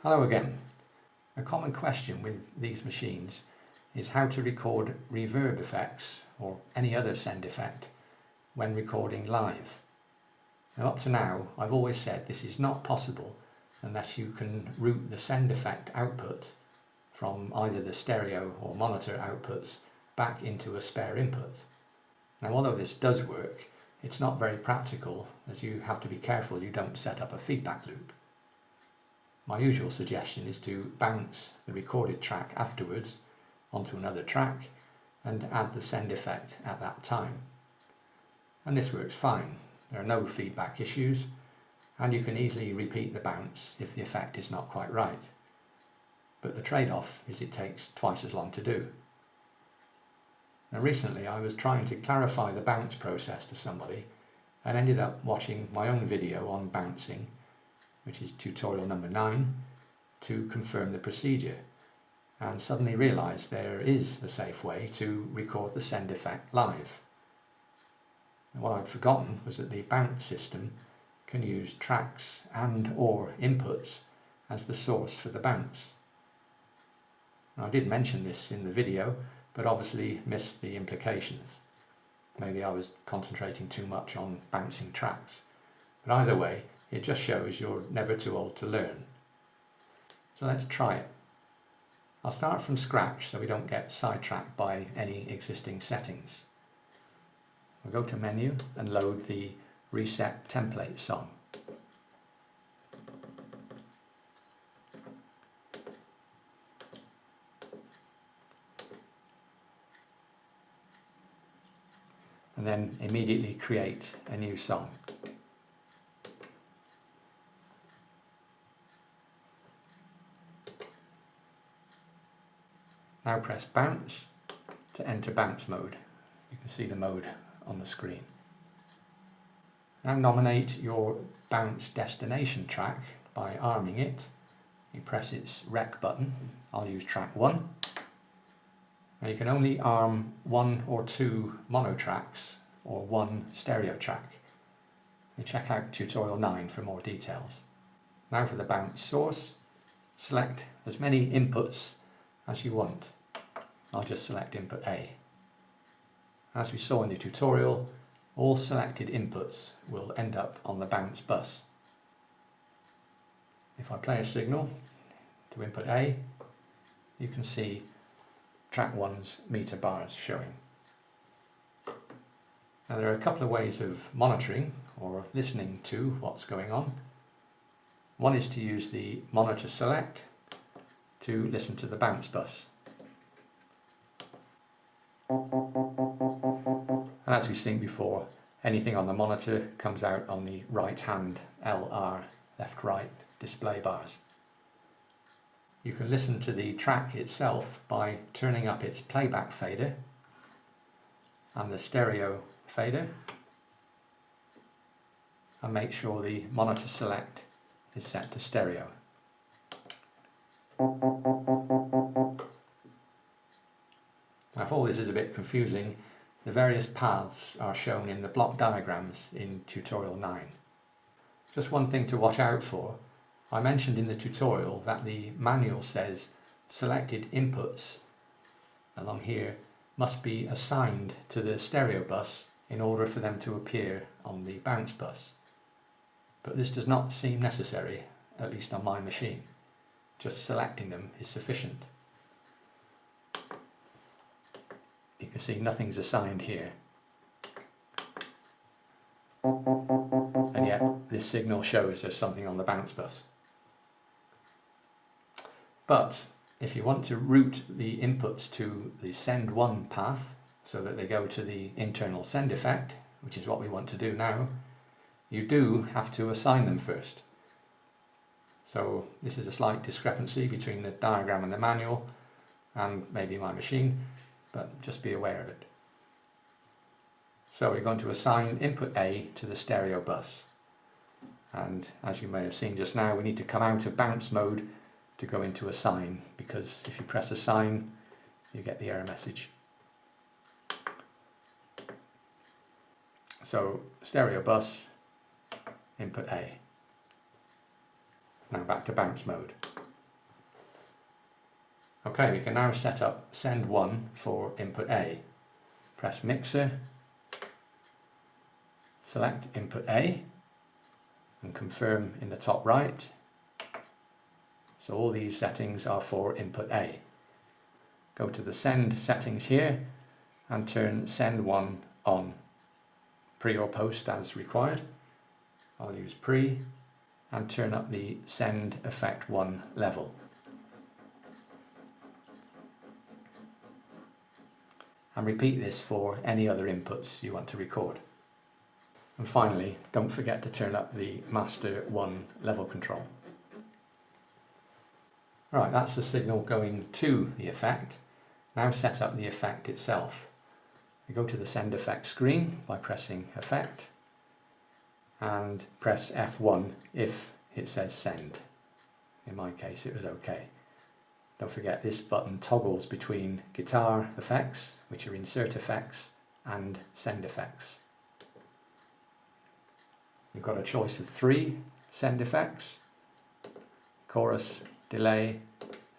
Hello again. A common question with these machines is how to record reverb effects or any other send effect when recording live. Now up to now I've always said this is not possible unless you can route the send effect output from either the stereo or monitor outputs back into a spare input. Now although this does work, it's not very practical as you have to be careful you don't set up a feedback loop. My usual suggestion is to bounce the recorded track afterwards onto another track and add the send effect at that time. And this works fine. There are no feedback issues and you can easily repeat the bounce if the effect is not quite right. But the trade-off is it takes twice as long to do. Now recently I was trying to clarify the bounce process to somebody and ended up watching my own video on bouncing, which is tutorial number 9, to confirm the procedure, and suddenly realised there is a safe way to record the send effect live. And what I'd forgotten was that the bounce system can use tracks and or inputs as the source for the bounce. Now, I did mention this in the video, but obviously missed the implications. Maybe I was concentrating too much on bouncing tracks, but either way, it just shows you're never too old to learn. So let's try it. I'll start from scratch so we don't get sidetracked by any existing settings. We'll go to menu and load the reset template song. And then immediately create a new song. Now press bounce to enter bounce mode. You can see the mode on the screen. Now nominate your bounce destination track by arming it. You press its rec button. I'll use track 1. Now you can only arm 1 or 2 mono tracks or 1 stereo track. You check out tutorial 9 for more details. Now for the bounce source, select as many inputs as you want. I'll just select input A. As we saw in the tutorial, all selected inputs will end up on the bounce bus. If I play a signal to input A, you can see track 1's meter bars showing. Now there are a couple of ways of monitoring or listening to what's going on. One is to use the monitor select to listen to the bounce bus. And as we've seen before, anything on the monitor comes out on the right hand LR left-right display bars. You can listen to the track itself by turning up its playback fader and the stereo fader, and make sure the monitor select is set to stereo. Now if all this is a bit confusing, the various paths are shown in the block diagrams in tutorial 9. Just one thing to watch out for. I mentioned in the tutorial that the manual says selected inputs along here must be assigned to the stereo bus in order for them to appear on the bounce bus. But this does not seem necessary, at least on my machine. Just selecting them is sufficient. You can see nothing's assigned here. And yet this signal shows there's something on the bounce bus. But if you want to route the inputs to the send 1 path so that they go to the internal send effect, which is what we want to do now, you do have to assign them first. So this is a slight discrepancy between the diagram and the manual and maybe my machine, but just be aware of it. So we're going to assign input A to the stereo bus. And as you may have seen just now, we need to come out of bounce mode to go into assign, because if you press assign, you get the error message. So stereo bus, input A. Now back to bounce mode. Okay, we can now set up send 1 for input A. Press mixer, select input A and confirm in the top right. So all these settings are for input A. Go to the send settings here and turn send 1 on, pre or post as required. I'll use pre, and turn up the send effect 1 level. And repeat this for any other inputs you want to record. And finally, don't forget to turn up the master 1 level control. Right, that's the signal going to the effect. Now set up the effect itself. We go to the send effect screen by pressing effect and press F1 if it says send. In my case it was okay. Don't forget this button toggles between guitar effects, which are insert effects, and send effects. You've got a choice of 3 send effects: chorus, delay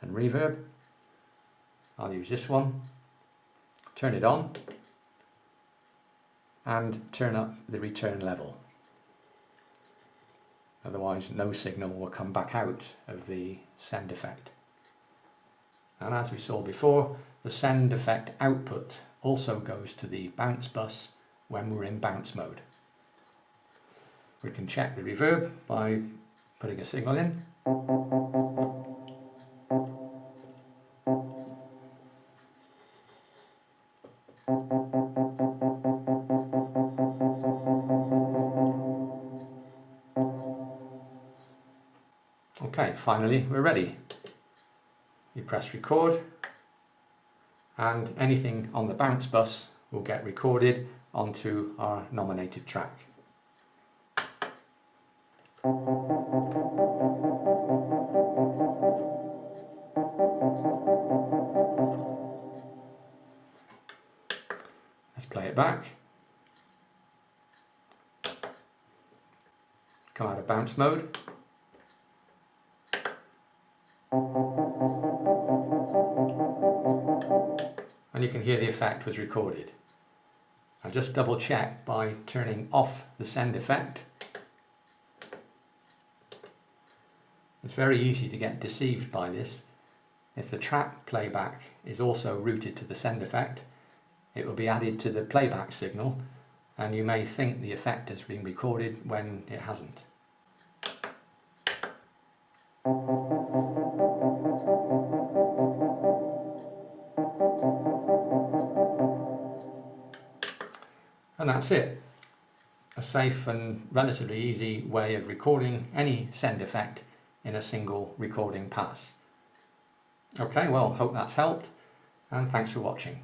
and reverb. I'll use this one. Turn it on and turn up the return level. Otherwise no signal will come back out of the send effect. And as we saw before, the send effect output also goes to the bounce bus when we're in bounce mode. We can check the reverb by putting a signal in. Okay, finally we're ready. You press record and anything on the bounce bus will get recorded onto our nominated track. Let's play it back. Come out of bounce mode. And you can hear the effect was recorded. I'll just double check by turning off the send effect. It's very easy to get deceived by this. If the track playback is also routed to the send effect, it will be added to the playback signal and you may think the effect has been recorded when it hasn't. And that's it. A safe and relatively easy way of recording any send effect in a single recording pass. Okay, well, hope that's helped and thanks for watching.